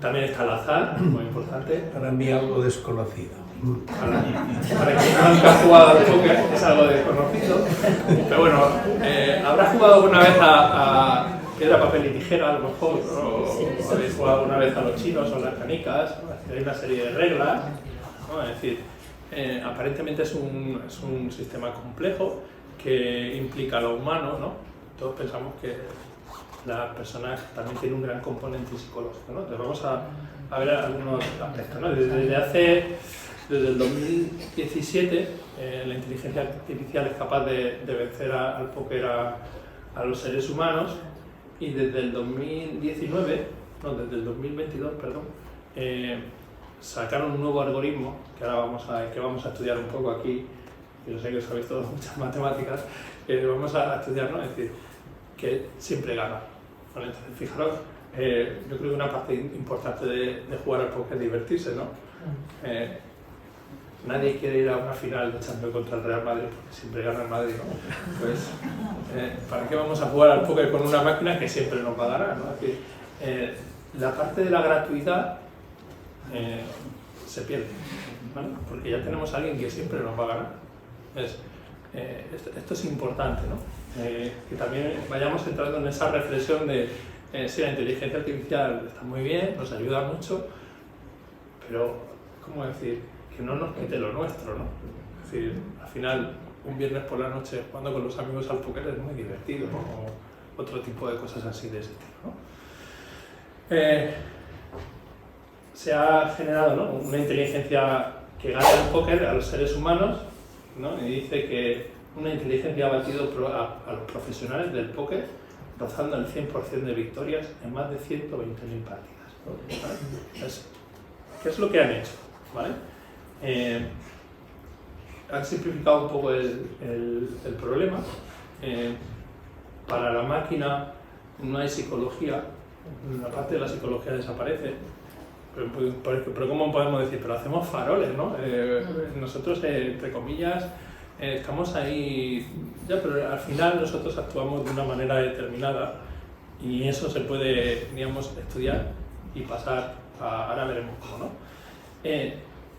También está el azar, muy importante. Para mí algo desconocido. Para quien nunca ha jugado al póker es algo desconocido. Pero bueno, ¿habrás jugado alguna vez a piedra, papel y tijera a lo mejor? ¿O habéis jugado alguna vez a los chinos o a las canicas? ¿No? Hay una serie de reglas, ¿no? Es decir, aparentemente es un sistema complejo que implica a lo humano, ¿no? Todos pensamos que la persona también tiene un gran componente psicológico, ¿no? Entonces vamos a ver algunos aspectos, ¿no? Desde el 2017 la inteligencia artificial es capaz de vencer al póker a los seres humanos, y desde el 2022, perdón, sacaron un nuevo algoritmo que ahora vamos a estudiar un poco aquí. Yo sé que os habéis todos muchas matemáticas, vamos a estudiar, ¿no? Es decir, que siempre gana, ¿vale? Entonces, fijaros yo creo que una parte importante de jugar al póker es divertirse, ¿no? Nadie quiere ir a una final de Champions contra el Real Madrid porque siempre gana el Madrid, ¿no? Pues, ¿para qué vamos a jugar al póker con una máquina que siempre nos va a ganar, ¿no? Es decir, la parte de la gratuidad se pierde, ¿vale? Porque ya tenemos a alguien que siempre nos va a ganar. Esto es importante, ¿no? Que también vayamos entrando en esa reflexión de si la inteligencia artificial está muy bien, nos ayuda mucho, pero, ¿cómo decir? Que no nos quite lo nuestro, ¿no? Es decir, al final, un viernes por la noche jugando con los amigos al póker es muy divertido, como otro tipo de cosas así de ese tipo, ¿no? Se ha generado, ¿no?, una inteligencia que gana el póker a los seres humanos, ¿no? Y dice que una inteligencia ha batido a los profesionales del póker, rozando el 100% de victorias en más de 120.000 partidas, ¿vale? Entonces, ¿qué es lo que han hecho? ¿Vale? Han simplificado un poco el problema. Para la máquina no hay psicología, una parte de la psicología desaparece. Pero ¿cómo podemos decir? Pero hacemos faroles, ¿no? Nosotros, entre comillas, estamos ahí, ya, pero al final nosotros actuamos de una manera determinada y eso se puede, digamos, estudiar y pasar a, ahora veremos cómo, ¿no?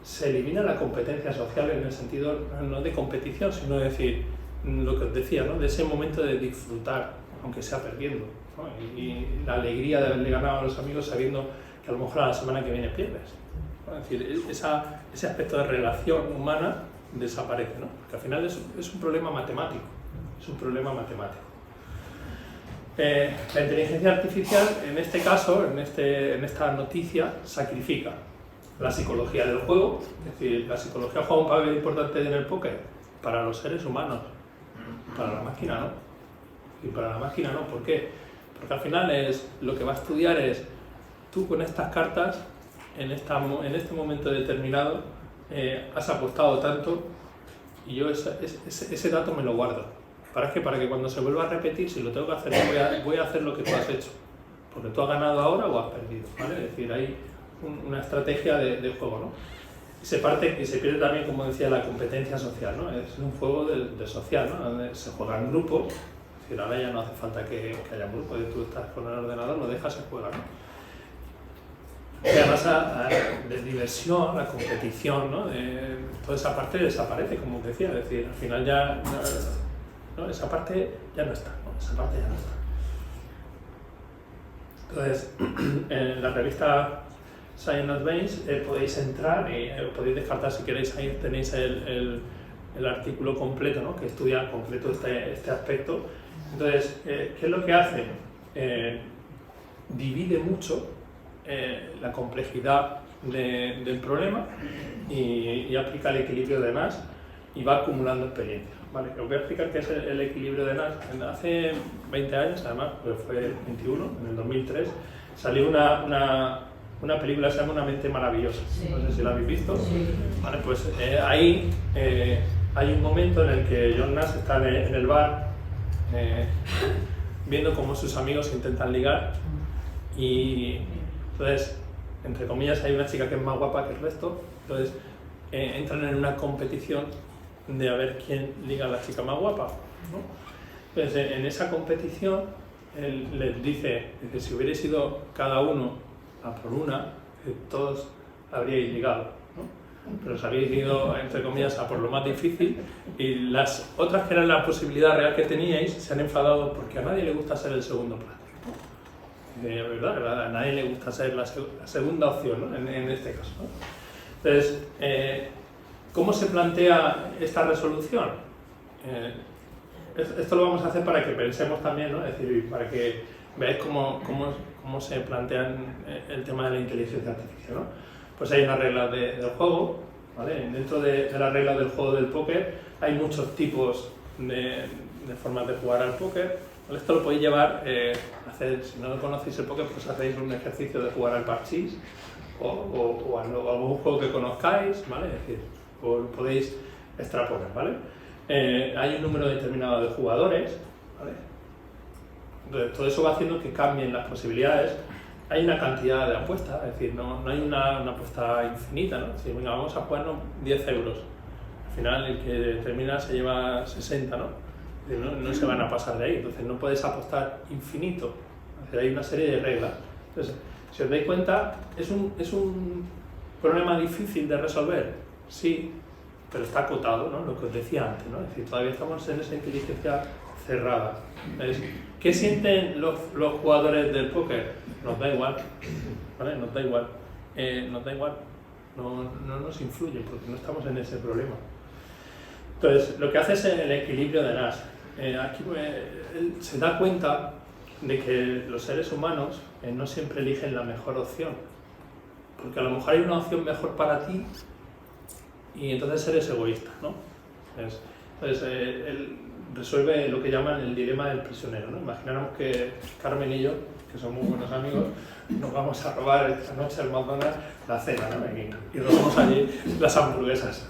Se elimina la competencia social en el sentido no de competición, sino de decir, lo que os decía, ¿no?, de ese momento de disfrutar, aunque sea perdiendo, ¿no? Y la alegría de haberle ganado a los amigos sabiendo que a lo mejor a la semana que viene pierdes, ¿no? Es decir, ese aspecto de relación humana desaparece, ¿no? Porque al final es un problema matemático, es un problema matemático. La inteligencia artificial, en este caso, en esta noticia, sacrifica la psicología del juego, es decir, la psicología juega un papel importante en el póker para los seres humanos, para la máquina no. Y para la máquina no, ¿por qué? Porque al final lo que va a estudiar es, tú con estas cartas, en este momento determinado, has apostado tanto y yo ese dato me lo guardo. ¿Para qué? Para que cuando se vuelva a repetir, si lo tengo que hacer, voy a hacer lo que tú has hecho. Porque tú has ganado ahora o has perdido, ¿vale? Es decir, hay una estrategia de juego, ¿no? Y se pierde también, como decía, la competencia social, ¿no? Es un juego de social, ¿no? Donde se juega en grupo, es decir, ahora ya no hace falta que haya un grupo, tú estás con el ordenador, lo dejas, se juega, ¿no? Y además de diversión, la competición, ¿no? Toda esa parte desaparece, como decía, es decir, al final ya, ¿no? Esa parte ya no está, ¿no? Esa parte ya no está. Entonces, en la revista Science Advance podéis entrar y podéis descartar si queréis, ahí tenéis el artículo completo, ¿no?, que estudia completo este aspecto. Entonces, ¿qué es lo que hace? Divide mucho la complejidad del problema y aplica el equilibrio de Nash y va acumulando experiencia, ¿vale? Os voy a explicar qué es el equilibrio de Nash. Hace 20 años, además, pues fue el 21, en el 2003, salió una película que se llama Una mente maravillosa. Sí. No sé si la habéis visto. Sí. Vale, pues ahí hay un momento en el que John Nash está en el bar viendo cómo sus amigos intentan ligar y entonces, entre comillas, hay una chica que es más guapa que el resto, entonces entran en una competición de a ver quién liga a la chica más guapa, ¿no? Entonces, en esa competición, él les dice si hubierais ido cada uno a por una, todos habríais ligado, ¿no? Pero os habéis ido, entre comillas, a por lo más difícil y las otras que eran la posibilidad real que teníais se han enfadado porque a nadie le gusta ser el segundo plato. ¿Verdad? A nadie le gusta ser la segunda opción, ¿no?, en este caso, ¿no? Entonces, ¿cómo se plantea esta resolución? Esto lo vamos a hacer para que pensemos también, ¿no? Es decir, para que veáis cómo se plantea el tema de la inteligencia artificial, ¿no? Pues hay unas reglas del juego, ¿vale? Dentro de las reglas del juego del póker hay muchos tipos de formas de jugar al póker. Esto lo podéis llevar a hacer, si no conocéis el póker, pues hacéis un ejercicio de jugar al parchís o a algún juego que conozcáis, ¿vale? Es decir, podéis extrapolar, ¿vale? Hay un número determinado de jugadores, ¿vale? Entonces, todo eso va haciendo que cambien las posibilidades. hay una cantidad de apuestas, es decir, no hay una apuesta infinita, ¿no? Es decir, venga, vamos a jugarnos 10 euros. Al final el que termina se lleva 60, ¿no? Es decir, no se van a pasar de ahí, entonces no puedes apostar infinito. Es decir, hay una serie de reglas. Entonces, si os dais cuenta, ¿es un problema difícil de resolver? Sí, pero está acotado, ¿no? Lo que os decía antes, ¿no? Es decir, todavía estamos en esa inteligencia cerrada. ¿Qué sienten los jugadores del póker? Nos da igual, ¿vale? Nos da igual, no nos influye porque no estamos en ese problema. Entonces, lo que hace es el equilibrio de Nash. Aquí él se da cuenta de que los seres humanos no siempre eligen la mejor opción, porque a lo mejor hay una opción mejor para ti y entonces eres egoísta, ¿no? Entonces él resuelve lo que llaman el dilema del prisionero, ¿no? Imaginamos que Carmen y yo, que somos buenos amigos, nos vamos a robar esta noche al McDonald's la cena, ¿no? Y robamos allí las hamburguesas.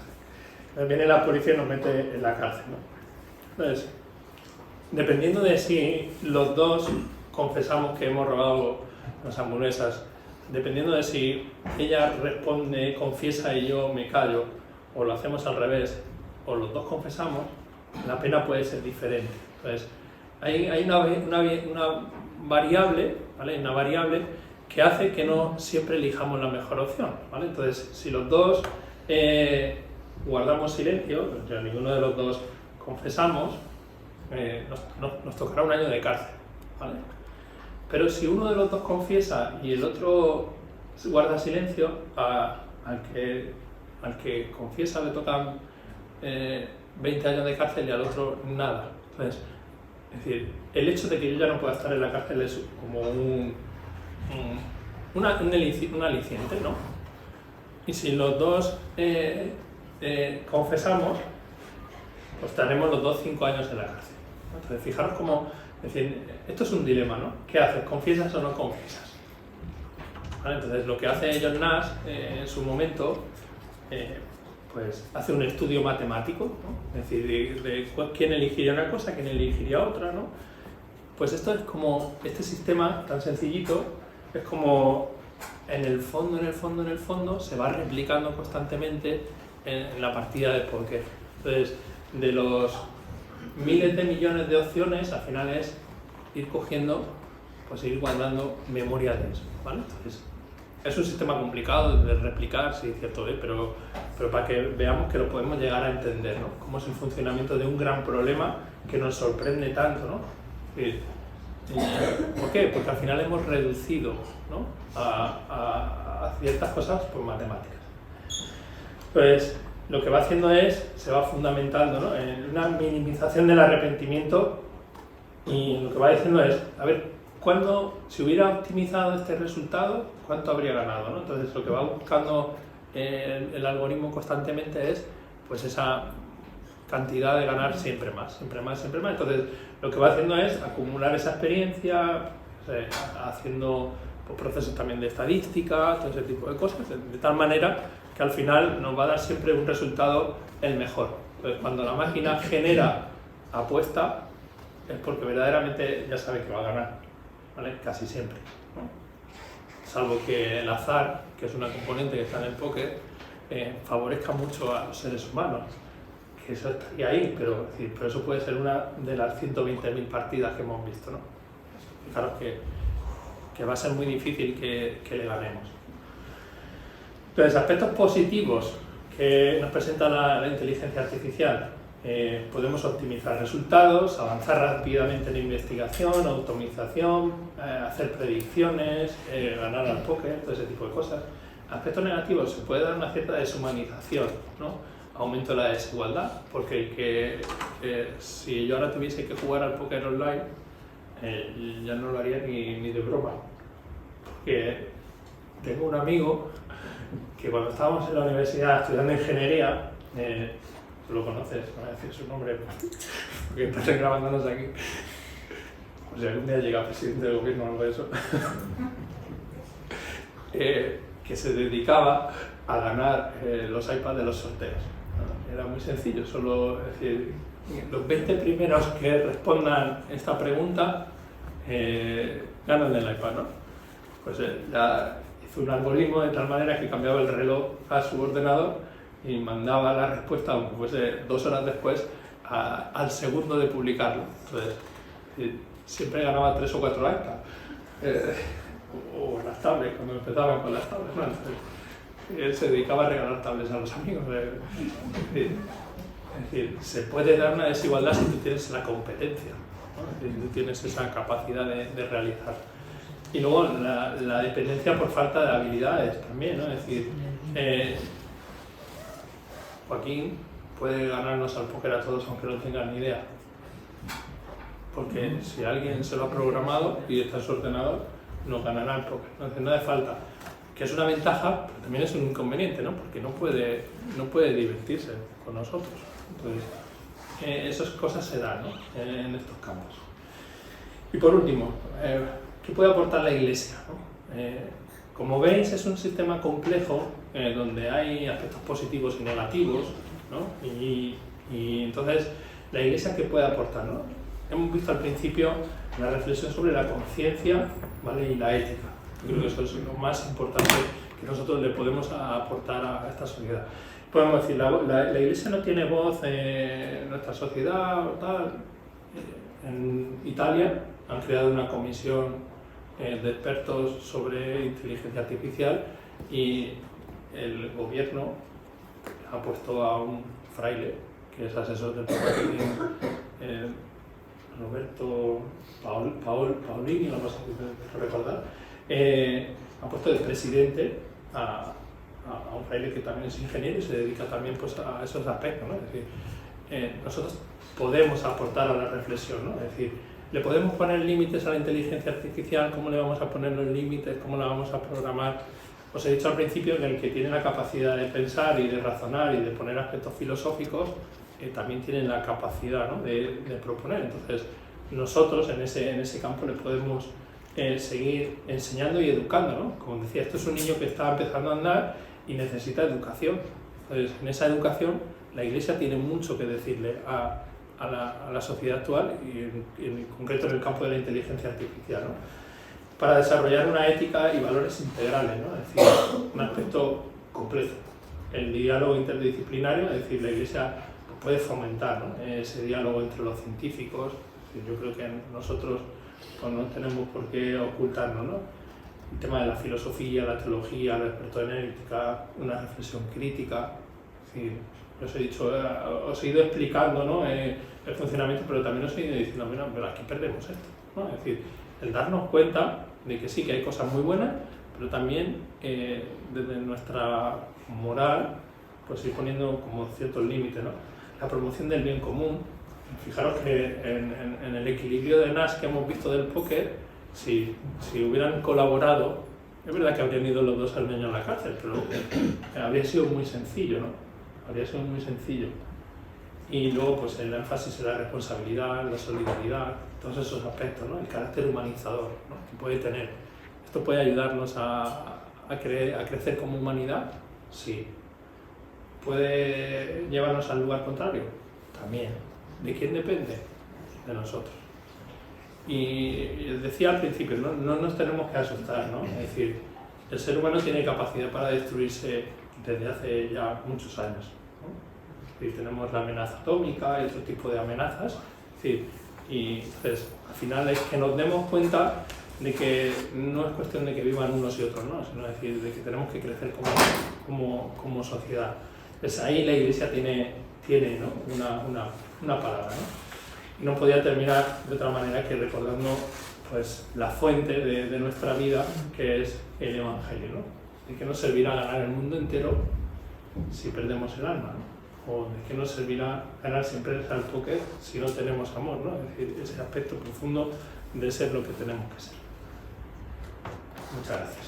Entonces viene la policía y nos mete en la cárcel, ¿no? Entonces, dependiendo de si los dos confesamos que hemos robado las hamburguesas, dependiendo de si ella responde, confiesa y yo me callo, o lo hacemos al revés, o los dos confesamos, la pena puede ser diferente. Entonces, hay una variable, ¿vale? Una variable que hace que no siempre elijamos la mejor opción, ¿vale? Entonces, si los dos guardamos silencio, o ninguno de los dos confesamos, nos tocará un año de cárcel, ¿vale? Pero si uno de los dos confiesa y el otro guarda silencio, al que confiesa le tocan 20 años de cárcel y al otro nada. Entonces, es decir, el hecho de que yo ya no pueda estar en la cárcel es como un aliciente, ¿no? Y si los dos confesamos, pues estaremos los dos 5 años en la cárcel. Entonces, fijaros cómo, es decir, esto es un dilema, ¿no? ¿Qué haces? ¿Confiesas o no confiesas? ¿Vale? Entonces, lo que hace John Nash en su momento, pues hace un estudio matemático, ¿no? Es decir, de quién elegiría una cosa, quién elegiría otra, ¿no? Pues esto es como, este sistema tan sencillito, es como en el fondo, se va replicando constantemente en la partida de póker. Entonces, de los miles de millones de opciones, al final es ir cogiendo, pues ir guardando memoria de eso, ¿vale? Entonces, es un sistema complicado de replicar, sí, cierto, pero para que veamos que lo podemos llegar a entender, ¿no? Cómo es el funcionamiento de un gran problema que nos sorprende tanto, ¿no? ¿Por qué? Porque al final hemos reducido, ¿no? a ciertas cosas por matemáticas. Pues lo que va haciendo es, se va fundamentando, ¿no? En una minimización del arrepentimiento, y lo que va diciendo es, a ver, si hubiera optimizado este resultado, ¿cuánto habría ganado, ¿no? Entonces lo que va buscando el algoritmo constantemente es, pues, esa cantidad de ganar siempre más. Entonces lo que va haciendo es acumular esa experiencia, haciendo pues, procesos también de estadística, todo ese tipo de cosas, de tal manera que al final nos va a dar siempre un resultado el mejor. Entonces, cuando la máquina genera apuesta, es porque verdaderamente ya sabe que va a ganar, ¿vale? Casi siempre, ¿no? Salvo que el azar, que es una componente que está en el póker, favorezca mucho a los seres humanos, que eso estaría ahí, pero eso puede ser una de las 120.000 partidas que hemos visto, ¿no? Fijaros que va a ser muy difícil que le ganemos. Entonces, aspectos positivos que nos presenta la inteligencia artificial. Podemos optimizar resultados, avanzar rápidamente en investigación, automatización, hacer predicciones, ganar al póker, todo ese tipo de cosas. Aspectos negativos, se puede dar una cierta deshumanización, ¿no? Aumento de la desigualdad, porque si yo ahora tuviese que jugar al póker online, ya no lo haría ni de broma. Porque tengo un amigo que cuando estábamos en la universidad estudiando ingeniería, tú lo conoces, no voy a decir su nombre, porque estás grabándonos aquí. O sea, algún día llega presidente del gobierno o algo de eso. Que se dedicaba a ganar los iPads de los sorteos. Era muy sencillo, solo es decir, los 20 primeros que respondan esta pregunta ganan el iPad, ¿no? pues hizo un algoritmo de tal manera que cambiaba el reloj a su ordenador y mandaba la respuesta, aunque fuese 2 horas después, al segundo de publicarlo. Entonces, siempre ganaba 3 o 4 iPads, o las tablets, cuando empezaban con las tablets, ¿no? Entonces, él se dedicaba a regalar tablets a los amigos. Es decir, se puede dar una desigualdad si tú tienes la competencia, ¿no? Si tú tienes esa capacidad de realizar. Y luego la dependencia por falta de habilidades también, ¿no? Es decir, Joaquín puede ganarnos al póker a todos aunque no tengan ni idea. Porque si alguien se lo ha programado y está en su ordenador, no ganará el póker. Entonces no hace falta. Que es una ventaja, pero también es un inconveniente, ¿no? Porque no puede divertirse con nosotros. Entonces, esas cosas se dan, ¿no? En estos campos. Y por último, ¿qué puede aportar la Iglesia, ¿no? Como veis, es un sistema complejo donde hay aspectos positivos y negativos, ¿no? Y entonces, ¿la Iglesia qué puede aportar, ¿no? Hemos visto al principio la reflexión sobre la conciencia, ¿vale? Y la ética. Yo creo que eso es lo más importante que nosotros le podemos aportar a esta sociedad. Podemos decir, la Iglesia no tiene voz en nuestra sociedad o tal. En Italia han creado una comisión de expertos sobre inteligencia artificial y el gobierno ha puesto a un fraile, que es asesor del Papa, Roberto Paolini, no sé si recordar, ha puesto de presidente a un fraile que también es ingeniero y se dedica también pues, a esos aspectos, ¿no? Es decir, nosotros podemos aportar a la reflexión, ¿no? Es decir, ¿le podemos poner límites a la inteligencia artificial? ¿Cómo le vamos a poner los límites? ¿Cómo la vamos a programar? Os he dicho al principio que el que tiene la capacidad de pensar y de razonar y de poner aspectos filosóficos también tiene la capacidad, ¿no? de proponer. Entonces, nosotros en ese campo le podemos seguir enseñando y educando, ¿no? Como decía, esto es un niño que está empezando a andar y necesita educación. Entonces, en esa educación, la Iglesia tiene mucho que decirle a la sociedad actual y en concreto en el campo de la inteligencia artificial, ¿no? Para desarrollar una ética y valores integrales, ¿no? Es decir, un aspecto completo. El diálogo interdisciplinario, es decir, la Iglesia puede fomentar, ¿no? Ese diálogo entre los científicos. Yo creo que nosotros pues, no tenemos por qué ocultarnos, ¿no? El tema de la filosofía, la teología, el experto en ética, una reflexión crítica. Es decir, os he dicho, os he ido explicando, ¿no? El funcionamiento, pero también os he ido diciendo, mira, pero aquí perdemos esto, ¿no? Es decir, el darnos cuenta de que sí, que hay cosas muy buenas, pero también desde nuestra moral, pues ir poniendo como ciertos límites, ¿no? La promoción del bien común. Fijaros que en el equilibrio de Nash que hemos visto del póker, si hubieran colaborado, es verdad que habrían ido los dos al niño a la cárcel, pero habría sido muy sencillo, ¿no? Habría sido muy sencillo. Y luego pues el énfasis en la responsabilidad, la solidaridad, todos esos aspectos, ¿no? El carácter humanizador, ¿no? Que puede tener. ¿Esto puede ayudarnos a crecer como humanidad? Sí. ¿Puede llevarnos al lugar contrario? También. ¿De quién depende? De nosotros. Y decía al principio, no nos tenemos que asustar, ¿no? Es decir, el ser humano tiene capacidad para destruirse desde hace ya muchos años, ¿no? Y tenemos la amenaza atómica y otro tipo de amenazas. Es decir, y entonces, al final es que nos demos cuenta de que no es cuestión de que vivan unos y otros, ¿no? Sino decir, de que tenemos que crecer como sociedad. Pues ahí la Iglesia tiene ¿no? una palabra, ¿no? Y no podía terminar de otra manera que recordando pues, la fuente de nuestra vida, que es el Evangelio, ¿no? ¿De qué nos servirá ganar el mundo entero si perdemos el alma, ¿no? O de qué nos servirá ganar siempre al póker si no tenemos amor, ¿no? Es decir, ese aspecto profundo de ser lo que tenemos que ser. Muchas gracias.